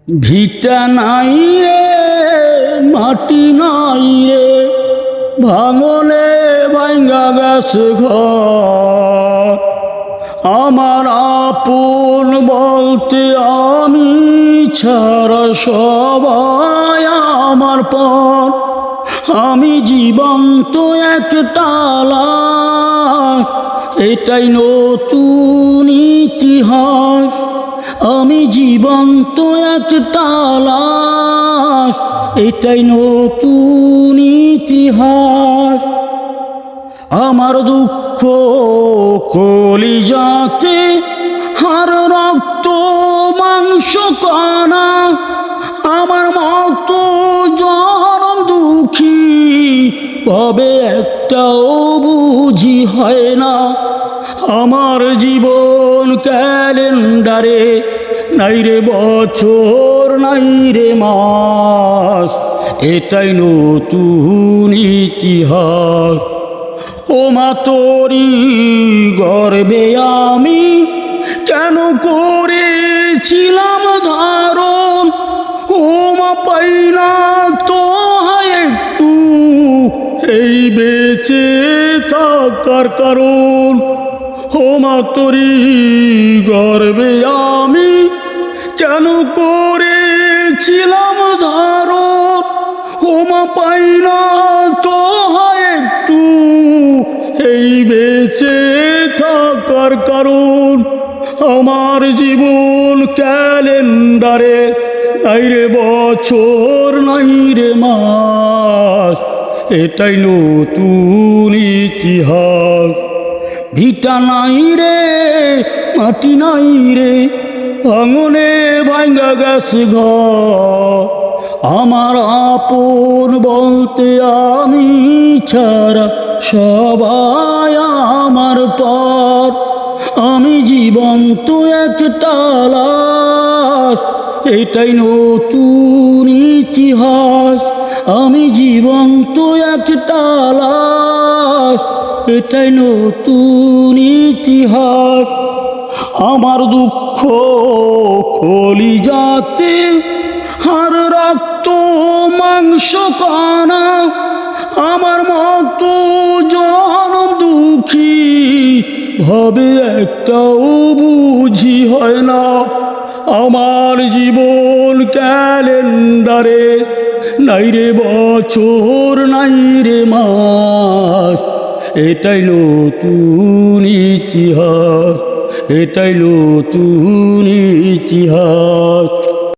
ভিটা নাই রে, মাটি নাই রে, ভাঙলে ভাঙ্গা গেছে ঘর। আমার আপন বলতে আমি ছাড়া সবাই আমার পর। আমি জীবন্ত একটা লাশ, এটাই নতুন ইতিহাস। আমি জীবন্ত একটা লাশ, এটাই নতুন ইতিহাস। আমার দুঃখ কলিজাতে হার রক্ত মাংস কণা। আমার মতো জনম দুঃখী তবে একটাও বুঝি হয় না। আমার জীবন ক্যালেন্ডারে নাই রে বছর, নাই রে মাস, এটাই নতুন ইতিহাস। ও মা তোরি গর্বে আমি কেন করেছিলাম ধারণ। ও মা পাই না তো হয় একটু এই বেঁচে থাকার কারণ। ও মা তোরি গর্বে আমি কেন করেছিলাম ধারণ। ও মা পাই না তো হয় একটু এই বেঁচে থাকার কারণ। আমার জীবন ক্যালেন্ডারে নাই রে বছর, নাই রে মাস, এটাই নতুন ইতিহাস। ভিটা নাই রে, মাটি নাই রে, ভাঙনে ভাঙ্গা গেছে ঘর। আমার আপন বলতে আমি ছাড়া সবাই আমার পর। আমি জীবন্ত একটা লাশ, এটাই নতুন ইতিহাস। আমি জীবন্ত একটা লাশ, এটাই নতুন ইতিহাস। আমার দুঃখ কলিজাতে হার রক্ত মাংস কণা। আমার মতো জনম দুঃখী ভাবে একটাও বুঝি হয় না। আমার জীবন ক্যালেন্ডারে নাই রে বছর, নাই রে মাস, এটাই নতুন ইতিহাস, এটাই নতুন ইতিহাস।